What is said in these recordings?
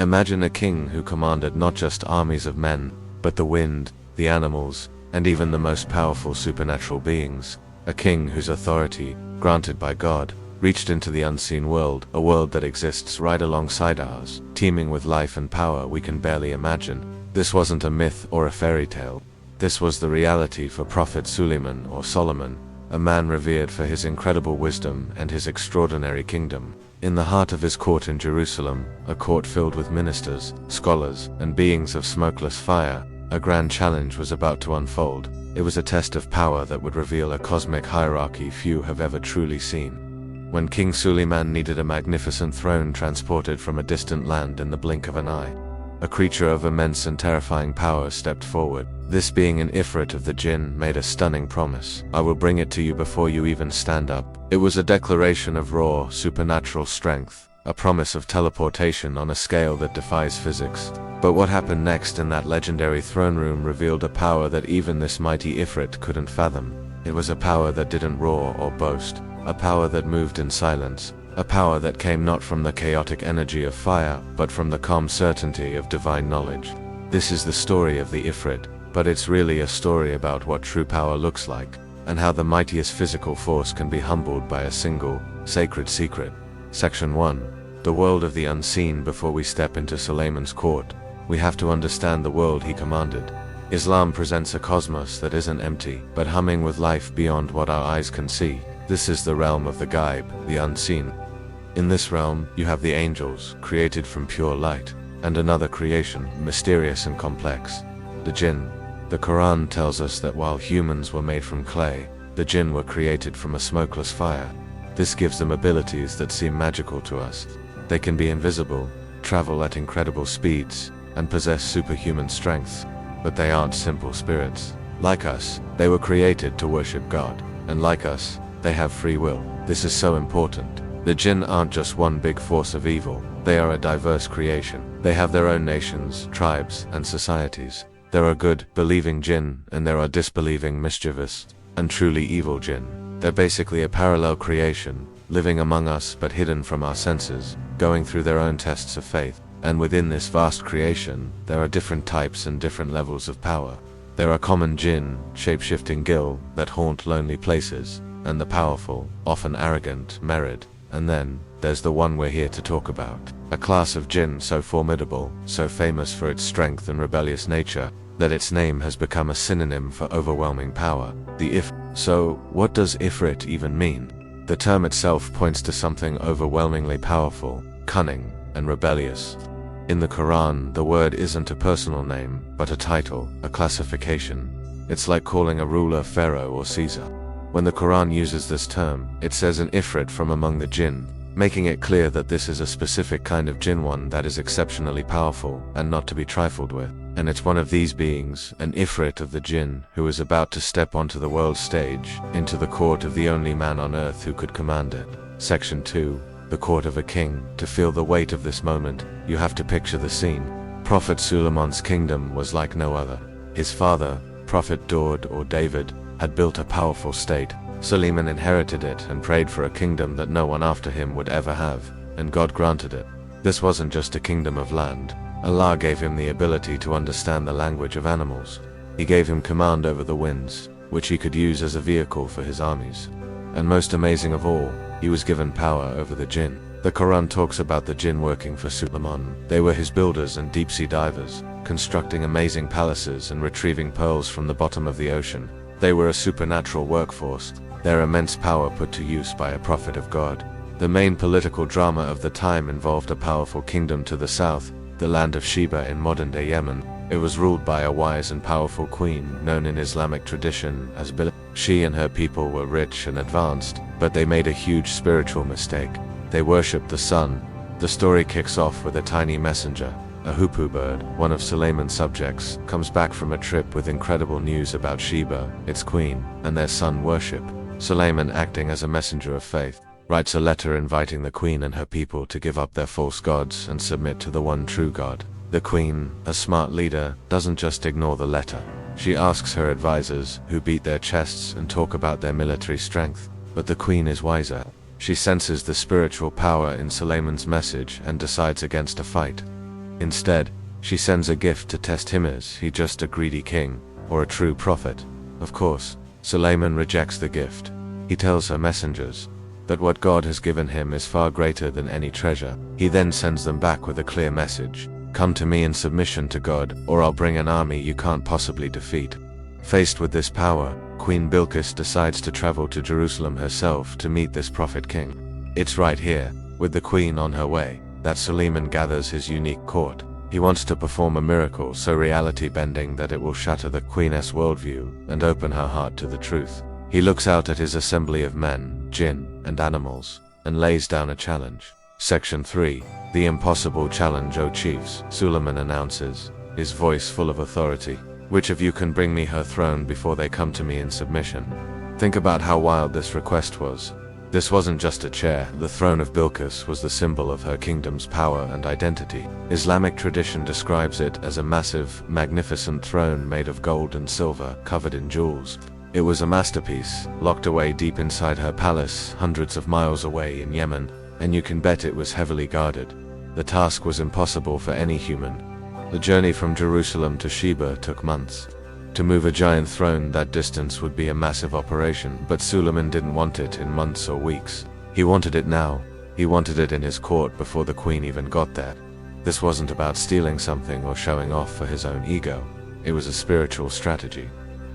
Imagine a king who commanded not just armies of men, but the wind, the animals, and even the most powerful supernatural beings. A king whose authority, granted by God, reached into the unseen world, a world that exists right alongside ours, teeming with life and power we can barely imagine. This wasn't a myth or a fairy tale. This was the reality for Prophet Suleiman or Solomon, a man revered for his incredible wisdom and his extraordinary kingdom. In the heart of his court in Jerusalem, a court filled with ministers, scholars, and beings of smokeless fire, a grand challenge was about to unfold. It was a test of power that would reveal a cosmic hierarchy few have ever truly seen. When King Suleiman needed a magnificent throne transported from a distant land in the blink of an eye, a creature of immense and terrifying power stepped forward. This being an Ifrit of the Jinn made a stunning promise. I will bring it to you before you even stand up. It was a declaration of raw, supernatural strength, a promise of teleportation on a scale that defies physics. But what happened next in that legendary throne room revealed a power that even this mighty Ifrit couldn't fathom. It was a power that didn't roar or boast, a power that moved in silence, a power that came not from the chaotic energy of fire, but from the calm certainty of divine knowledge. This is the story of the Ifrit, but it's really a story about what true power looks like, and how the mightiest physical force can be humbled by a single, sacred secret. Section 1. The world of the unseen. Before we step into Suleiman's court, we have to understand the world he commanded. Islam presents a cosmos that isn't empty, but humming with life beyond what our eyes can see. This is the realm of the Ghaib, the unseen. In this realm, you have the angels, created from pure light, and another creation, mysterious and complex, the Jinn. The Quran tells us that while humans were made from clay, the Jinn were created from a smokeless fire. This gives them abilities that seem magical to us. They can be invisible, travel at incredible speeds, and possess superhuman strength. But they aren't simple spirits. Like us, they were created to worship God, and like us, they have free will. This is so important. The Jinn aren't just one big force of evil. They are a diverse creation. They have their own nations, tribes, and societies. There are good, believing Jinn, and there are disbelieving, mischievous, and truly evil Jinn. They're basically a parallel creation, living among us but hidden from our senses, going through their own tests of faith. And within this vast creation, there are different types and different levels of power. There are common Jinn, shape-shifting gil, that haunt lonely places, and the powerful, often arrogant, Merid. And then, there's the one we're here to talk about. A class of Jinn so formidable, so famous for its strength and rebellious nature, that its name has become a synonym for overwhelming power, the Ifrit. So, what does Ifrit even mean? The term itself points to something overwhelmingly powerful, cunning, and rebellious. In the Quran, the word isn't a personal name, but a title, a classification. It's like calling a ruler Pharaoh or Caesar. When the Quran uses this term, it says an Ifrit from among the Jinn, making it clear that this is a specific kind of Jinn, one that is exceptionally powerful and not to be trifled with. And it's one of these beings, an Ifrit of the Jinn, who is about to step onto the world stage, into the court of the only man on earth who could command it. Section 2. The court of a king. To feel the weight of this moment, you have to picture the scene. Prophet Suleiman's kingdom was like no other. His father, Prophet Daud or David, had built a powerful state. Suleiman inherited it and prayed for a kingdom that no one after him would ever have, and God granted it. This wasn't just a kingdom of land. Allah gave him the ability to understand the language of animals. He gave him command over the winds, which he could use as a vehicle for his armies. And most amazing of all, he was given power over the Jinn. The Quran talks about the Jinn working for Suleiman. They were his builders and deep-sea divers, constructing amazing palaces and retrieving pearls from the bottom of the ocean. They were a supernatural workforce, their immense power put to use by a prophet of God. The main political drama of the time involved a powerful kingdom to the south, the land of Sheba in modern-day Yemen. It was ruled by a wise and powerful queen, known in Islamic tradition as Bilqis. She and her people were rich and advanced, but they made a huge spiritual mistake. They worshipped the sun. The story kicks off with a tiny messenger, a hoopoe bird, one of Suleiman's subjects, comes back from a trip with incredible news about Sheba, its queen, and their sun worship. Suleiman, acting as a messenger of faith, writes a letter inviting the queen and her people to give up their false gods and submit to the one true God. The queen, a smart leader, doesn't just ignore the letter. She asks her advisors, who beat their chests and talk about their military strength. But the queen is wiser. She senses the spiritual power in Suleiman's message and decides against a fight. Instead, she sends a gift to test him. Is he just a greedy king, or a true prophet? Of course, Suleiman rejects the gift. He tells her messengers that what God has given him is far greater than any treasure. He then sends them back with a clear message: come to me in submission to God, or I'll bring an army you can't possibly defeat. Faced with this power, Queen Bilqis decides to travel to Jerusalem herself to meet this prophet king. It's right here, with the queen on her way, that Suleiman gathers his unique court. He wants to perform a miracle so reality-bending that it will shatter the queen's worldview and open her heart to the truth. He looks out at his assembly of men, jinn, and animals, and lays down a challenge. Section 3. The impossible challenge, O chiefs, Suleiman announces, his voice full of authority. Which of you can bring me her throne before they come to me in submission? Think about how wild this request was. This wasn't just a chair. The throne of Bilqis was the symbol of her kingdom's power and identity. Islamic tradition describes it as a massive, magnificent throne made of gold and silver, covered in jewels. It was a masterpiece, locked away deep inside her palace, hundreds of miles away in Yemen, and you can bet it was heavily guarded. The task was impossible for any human. The journey from Jerusalem to Sheba took months. To move a giant throne that distance would be a massive operation, but Suleiman didn't want it in months or weeks. He wanted it now. He wanted it in his court before the queen even got there. This wasn't about stealing something or showing off for his own ego. It was a spiritual strategy.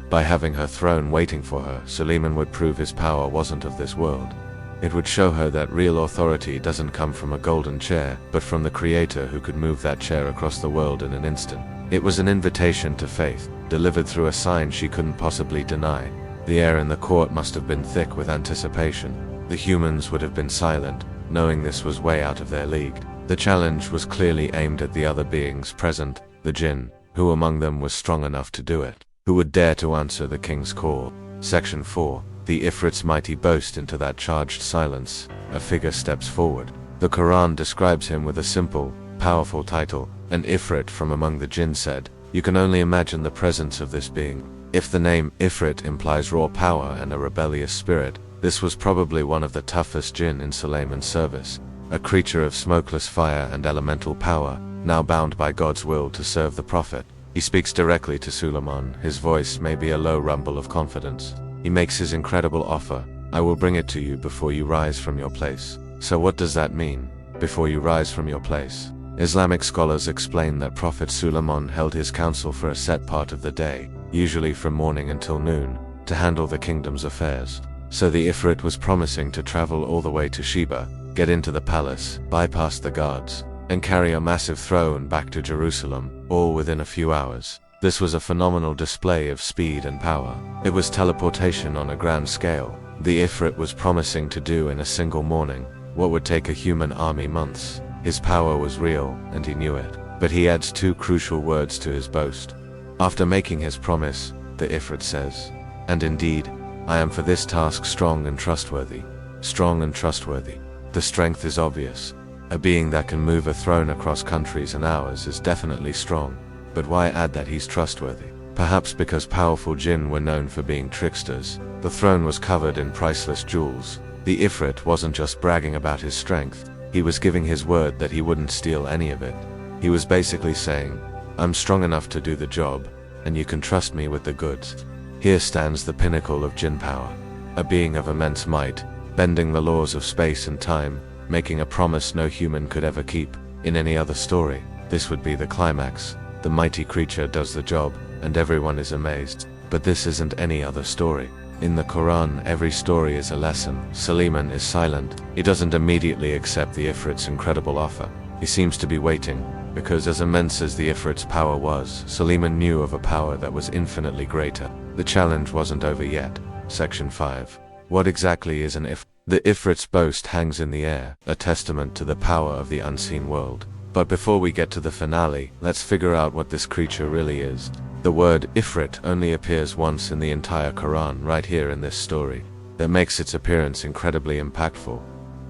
By having her throne waiting for her, Suleiman would prove his power wasn't of this world. It would show her that real authority doesn't come from a golden chair, but from the Creator who could move that chair across the world in an instant. It was an invitation to faith, delivered through a sign she couldn't possibly deny. The air in the court must have been thick with anticipation. The humans would have been silent, knowing this was way out of their league. The challenge was clearly aimed at the other beings present, the Jinn. Who among them was strong enough to do it? Who would dare to answer the king's call? Section 4. The Ifrit's mighty boast. Into that charged silence, a figure steps forward. The Quran describes him with a simple, powerful title. An Ifrit from among the Jinn said, "You can only imagine the presence of this being." If the name Ifrit implies raw power and a rebellious spirit, this was probably one of the toughest Jinn in Suleiman's service. A creature of smokeless fire and elemental power, now bound by God's will to serve the prophet. He speaks directly to Suleiman. His voice may be a low rumble of confidence. He makes his incredible offer: "I will bring it to you before you rise from your place." So what does that mean? Before you rise from your place? Islamic scholars explain that Prophet Suleiman held his council for a set part of the day, usually from morning until noon, to handle the kingdom's affairs. So the Ifrit was promising to travel all the way to Sheba, get into the palace, bypass the guards, and carry a massive throne back to Jerusalem, all within a few hours. This was a phenomenal display of speed and power. It was teleportation on a grand scale. The Ifrit was promising to do in a single morning what would take a human army months. His power was real, and he knew it. But he adds two crucial words to his boast. After making his promise, the Ifrit says, "And indeed, I am for this task strong and trustworthy." Strong and trustworthy. The strength is obvious. A being that can move a throne across countries in hours is definitely strong. But why add that he's trustworthy? Perhaps because powerful Jinn were known for being tricksters. The throne was covered in priceless jewels. The Ifrit wasn't just bragging about his strength. He was giving his word that he wouldn't steal any of it. He was basically saying, "I'm strong enough to do the job, and you can trust me with the goods." Here stands the pinnacle of Jinn power. A being of immense might, bending the laws of space and time, making a promise no human could ever keep. In any other story, this would be the climax. The mighty creature does the job, and everyone is amazed. But this isn't any other story. In the Quran, every story is a lesson. Suleiman is silent. He doesn't immediately accept the Ifrit's incredible offer. He seems to be waiting, because as immense as the Ifrit's power was, Suleiman knew of a power that was infinitely greater. The challenge wasn't over yet. Section 5. What exactly is an Ifrit? The Ifrit's boast hangs in the air, a testament to the power of the unseen world. But before we get to the finale, let's figure out what this creature really is. The word Ifrit only appears once in the entire Quran, right here in this story. That makes its appearance incredibly impactful.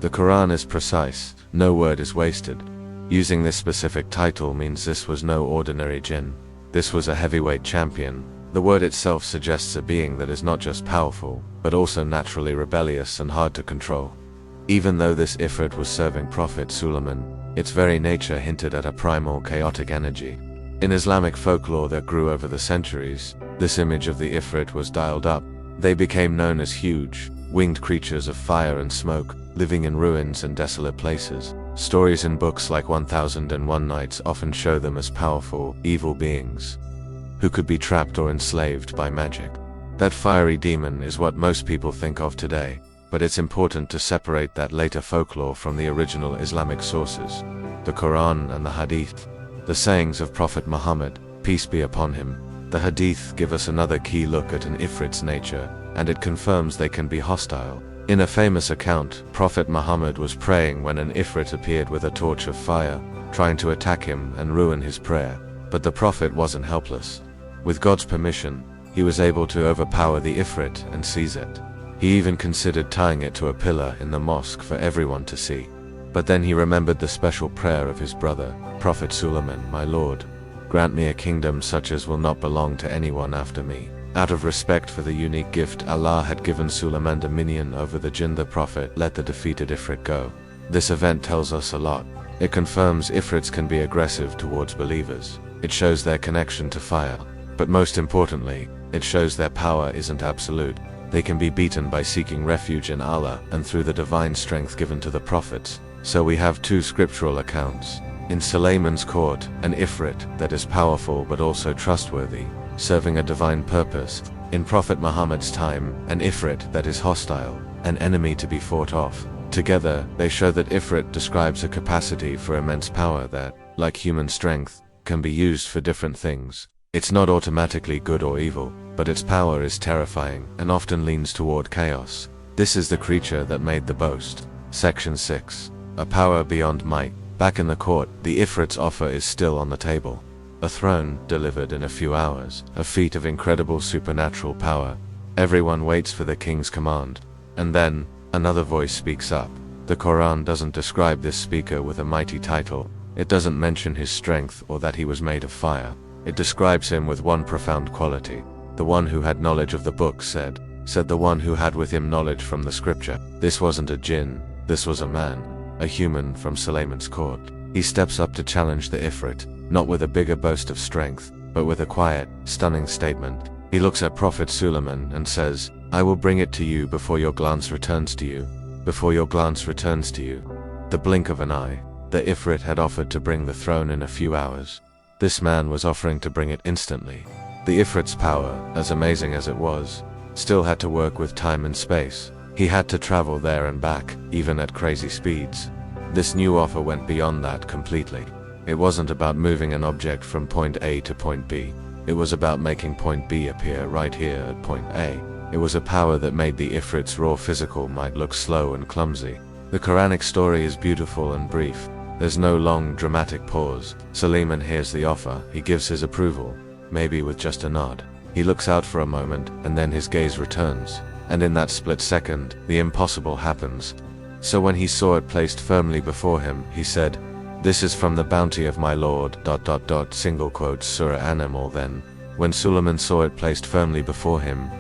The Quran is precise, no word is wasted. Using this specific title means this was no ordinary Jinn. This was a heavyweight champion. The word itself suggests a being that is not just powerful, but also naturally rebellious and hard to control. Even though this Ifrit was serving Prophet Suleiman, Its very nature hinted at a primal, chaotic energy. In Islamic folklore that grew over the centuries, this image of the Ifrit was dialed up. They became known as huge, winged creatures of fire and smoke, living in ruins and desolate places. Stories in books like 1001 Nights often show them as powerful, evil beings who could be trapped or enslaved by magic. That fiery demon is what most people think of today, but it's important to separate that later folklore from the original Islamic sources, the Quran and the Hadith. The sayings of Prophet Muhammad, peace be upon him. The Hadith give us another key look at an Ifrit's nature, and it confirms they can be hostile. In a famous account, Prophet Muhammad was praying when an Ifrit appeared with a torch of fire, trying to attack him and ruin his prayer. But the Prophet wasn't helpless. With God's permission, he was able to overpower the Ifrit and seize it. He even considered tying it to a pillar in the mosque for everyone to see. But then he remembered the special prayer of his brother, Prophet Suleiman, "My Lord, grant me a kingdom such as will not belong to anyone after me." Out of respect for the unique gift Allah had given Suleiman dominion over the Jinn, the Prophet let the defeated Ifrit go. This event tells us a lot. It confirms Ifrits can be aggressive towards believers. It shows their connection to fire. But most importantly, it shows their power isn't absolute. They can be beaten by seeking refuge in Allah and through the divine strength given to the prophets. So we have two scriptural accounts. In Suleiman's court, an Ifrit that is powerful but also trustworthy, serving a divine purpose. In Prophet Muhammad's time, an Ifrit that is hostile, an enemy to be fought off. Together, they show that Ifrit describes a capacity for immense power that, like human strength, can be used for different things. It's not automatically good or evil, but its power is terrifying and often leans toward chaos. This is the creature that made the boast. Section 6. A power beyond might. Back in the court, the Ifrit's offer is still on the table. A throne, delivered in a few hours, a feat of incredible supernatural power. Everyone waits for the king's command. And then, another voice speaks up. The Quran doesn't describe this speaker with a mighty title. It doesn't mention his strength or that he was made of fire. It describes him with one profound quality. The one who had knowledge of the book said the one who had with him knowledge from the scripture. This wasn't a jinn, this was a man, a human from Suleiman's court. He steps up to challenge the Ifrit, not with a bigger boast of strength, but with a quiet, stunning statement. He looks at Prophet Suleiman and says, "I will bring it to you before your glance returns to you. Before your glance returns to you." The blink of an eye, the Ifrit had offered to bring the throne in a few hours. This man was offering to bring it instantly. The Ifrit's power, as amazing as it was, still had to work with time and space. He had to travel there and back, even at crazy speeds. This new offer went beyond that completely. It wasn't about moving an object from point A to point B. It was about making point B appear right here at point A. It was a power that made the Ifrit's raw physical might look slow and clumsy. The Quranic story is beautiful and brief. There's no long, dramatic pause. Suleiman hears the offer, he gives his approval, maybe with just a nod. He looks out for a moment, and then his gaze returns. And in that split second, the impossible happens. So when he saw it placed firmly before him, he said, "This is from the bounty of my Lord, .. single quotes Surah An-Naml then. When Suleiman saw it placed firmly before him, ...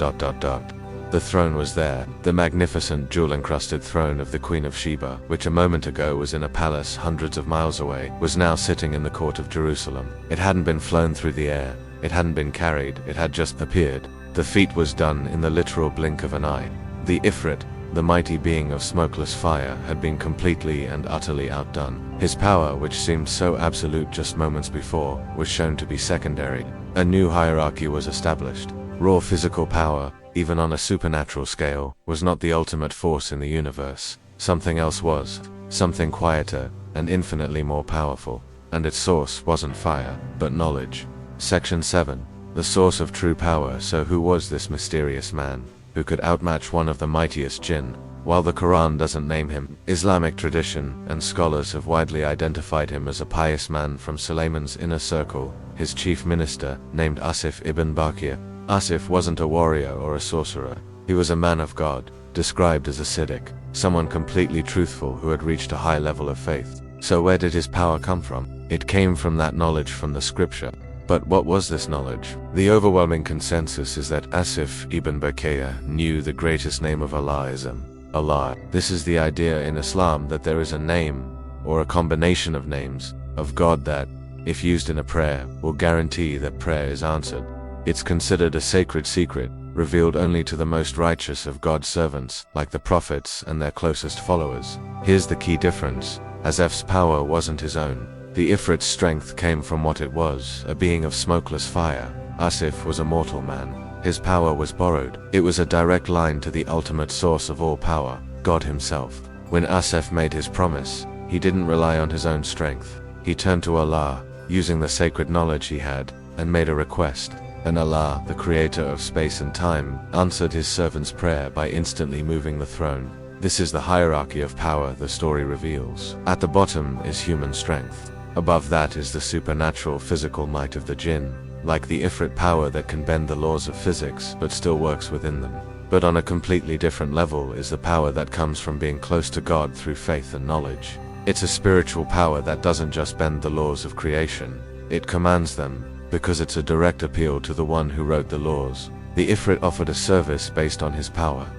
The throne was there, the magnificent jewel-encrusted throne of the Queen of Sheba, which a moment ago was in a palace hundreds of miles away, was now sitting in the court of Jerusalem. It hadn't been flown through the air, it hadn't been carried, it had just appeared. The feat was done in the literal blink of an eye. The Ifrit, the mighty being of smokeless fire, had been completely and utterly outdone. His power, which seemed so absolute just moments before, was shown to be secondary. A new hierarchy was established. Raw physical power, even on a supernatural scale, was not the ultimate force in the universe. Something else was. Something quieter, and infinitely more powerful. And its source wasn't fire, but knowledge. Section 7. The source of true power. So who was this mysterious man, who could outmatch one of the mightiest jinn? While the Quran doesn't name him, Islamic tradition and scholars have widely identified him as a pious man from Suleiman's inner circle, his chief minister, named Asif ibn Bakir. Asif wasn't a warrior or a sorcerer. He was a man of God, described as a Siddiq, someone completely truthful who had reached a high level of faith. So where did his power come from? It came from that knowledge from the scripture. But what was this knowledge? The overwhelming consensus is that Asif ibn Bakir knew the greatest name of Allah is Allah. This is the idea in Islam that there is a name, or a combination of names, of God that, if used in a prayer, will guarantee that prayer is answered. It's considered a sacred secret, revealed only to the most righteous of God's servants, like the prophets and their closest followers. Here's the key difference. Asif's power wasn't his own. The Ifrit's strength came from what it was, a being of smokeless fire. Asif was a mortal man. His power was borrowed. It was a direct line to the ultimate source of all power, God himself. When Asif made his promise, he didn't rely on his own strength. He turned to Allah, using the sacred knowledge he had, and made a request. And Allah, the creator of space and time, answered his servant's prayer by instantly moving the throne. This is the hierarchy of power the story reveals. At the bottom is human strength. Above that is the supernatural physical might of the Jinn, like the Ifrit power that can bend the laws of physics but still works within them. But on a completely different level is the power that comes from being close to God through faith and knowledge. It's a spiritual power that doesn't just bend the laws of creation, it commands them, because it's a direct appeal to the one who wrote the laws. The Ifrit offered a service based on his power.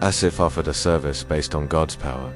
Asif offered a service based on God's power.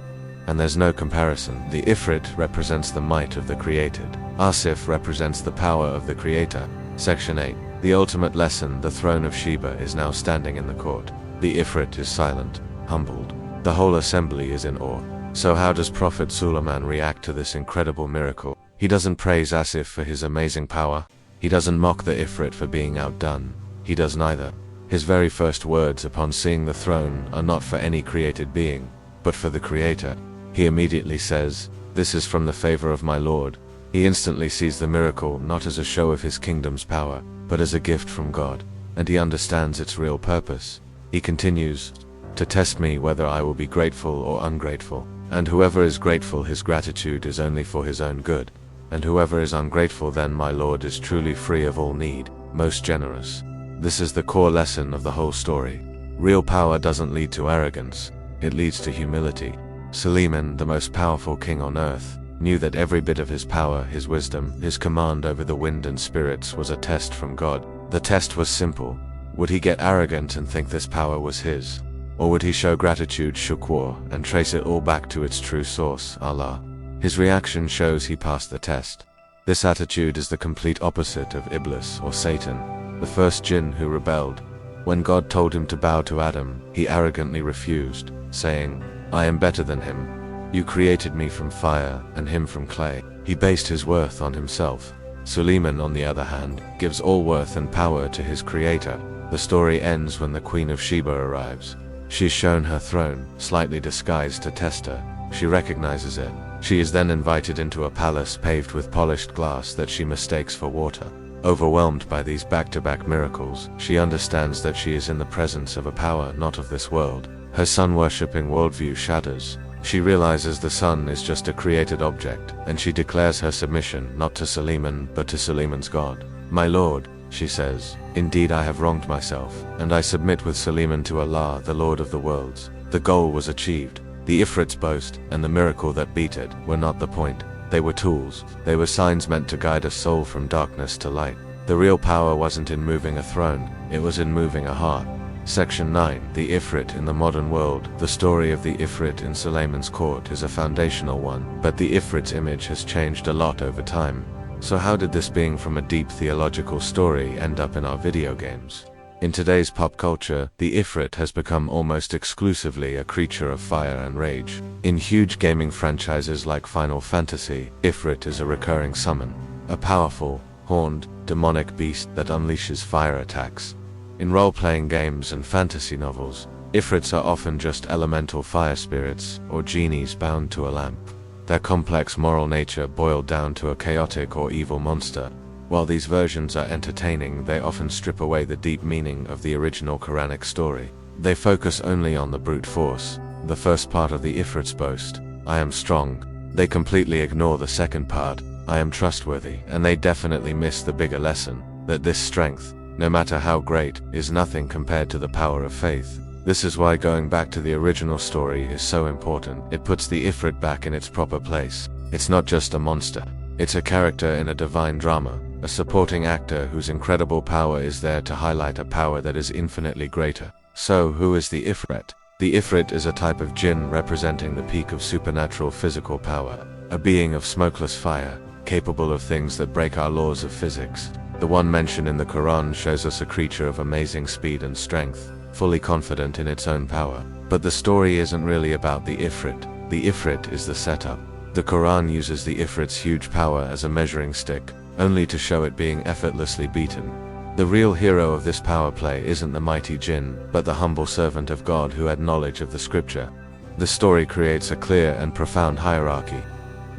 And there's no comparison. The Ifrit represents the might of the created. Asif represents the power of the creator. Section 8. The ultimate lesson. The throne of Sheba is now standing in the court. The Ifrit is silent, humbled. The whole assembly is in awe. So how does Prophet Suleiman react to this incredible miracle? He doesn't praise Asif for his amazing power. He doesn't mock the Ifrit for being outdone. He does neither. His very first words upon seeing the throne are not for any created being, but for the Creator. He immediately says, "This is from the favor of my Lord." He instantly sees the miracle not as a show of his kingdom's power, but as a gift from God, and he understands its real purpose. He continues, "To test me whether I will be grateful or ungrateful. And whoever is grateful, his gratitude is only for his own good. And whoever is ungrateful, then my Lord is truly free of all need, most generous." This is the core lesson of the whole story. Real power doesn't lead to arrogance, it leads to humility. Suleiman, the most powerful king on earth, knew that every bit of his power, his wisdom, his command over the wind and spirits was a test from God. The test was simple. Would he get arrogant and think this power was his? Or would he show gratitude, shukr, and trace it all back to its true source, Allah? His reaction shows he passed the test. This attitude is the complete opposite of Iblis or Satan, the first jinn who rebelled. When God told him to bow to Adam, he arrogantly refused, saying, "I am better than him. You created me from fire and him from clay." He based his worth on himself. Suleiman, on the other hand, gives all worth and power to his creator. The story ends when the Queen of Sheba arrives. She's shown her throne, slightly disguised to test her. She recognizes it. She is then invited into a palace paved with polished glass that she mistakes for water. Overwhelmed by these back-to-back miracles, she understands that she is in the presence of a power not of this world. Her sun-worshipping worldview shatters. She realizes the sun is just a created object, and she declares her submission not to Suleiman but to Suleiman's God. "My Lord," she says, "indeed I have wronged myself, and I submit with Suleiman to Allah, the Lord of the worlds." The goal was achieved. The Ifrit's boast, and the miracle that beat it, were not the point. They were tools. They were signs meant to guide a soul from darkness to light. The real power wasn't in moving a throne, it was in moving a heart. Section 9. The Ifrit in the modern world. The story of the Ifrit in Suleiman's court is a foundational one, but the Ifrit's image has changed a lot over time. So how did this being from a deep theological story end up in our video games? In today's pop culture, the Ifrit has become almost exclusively a creature of fire and rage. In huge gaming franchises like Final Fantasy, Ifrit is a recurring summon, a powerful, horned, demonic beast that unleashes fire attacks. In role-playing games and fantasy novels, Ifrits are often just elemental fire spirits or genies bound to a lamp. Their complex moral nature boiled down to a chaotic or evil monster. While these versions are entertaining, they often strip away the deep meaning of the original Quranic story. They focus only on the brute force, the first part of the Ifrit's boast, "I am strong." They completely ignore the second part, "I am trustworthy," and they definitely miss the bigger lesson, that this strength, no matter how great, is nothing compared to the power of faith. This is why going back to the original story is so important. It puts the Ifrit back in its proper place. It's not just a monster. It's a character in a divine drama, a supporting actor whose incredible power is there to highlight a power that is infinitely greater. So, who is the Ifrit? The Ifrit is a type of jinn representing the peak of supernatural physical power. a being of smokeless fire, capable of things that break our laws of physics. The one mentioned in the Quran shows us a creature of amazing speed and strength, fully confident in its own power. But the story isn't really about the Ifrit. The Ifrit is the setup. The Quran uses the Ifrit's huge power as a measuring stick, only to show it being effortlessly beaten. The real hero of this power play isn't the mighty Jinn, but the humble servant of God who had knowledge of the scripture. The story creates a clear and profound hierarchy.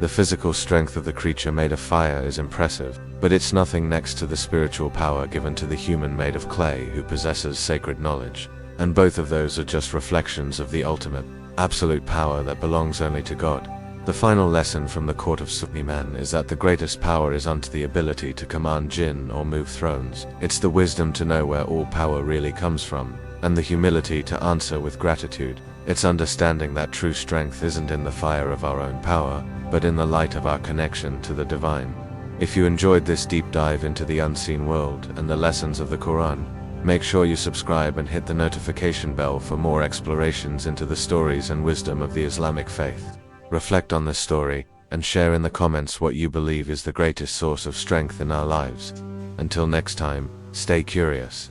The physical strength of the creature made of fire is impressive, but it's nothing next to the spiritual power given to the human made of clay who possesses sacred knowledge. And both of those are just reflections of the ultimate, absolute power that belongs only to God. The final lesson from the court of Suleiman is that the greatest power is unto the ability to command jinn or move thrones. It's the wisdom to know where all power really comes from, and the humility to answer with gratitude. It's understanding that true strength isn't in the fire of our own power, but in the light of our connection to the divine. If you enjoyed this deep dive into the unseen world and the lessons of the Quran, make sure you subscribe and hit the notification bell for more explorations into the stories and wisdom of the Islamic faith. Reflect on this story, and share in the comments what you believe is the greatest source of strength in our lives. Until next time, stay curious.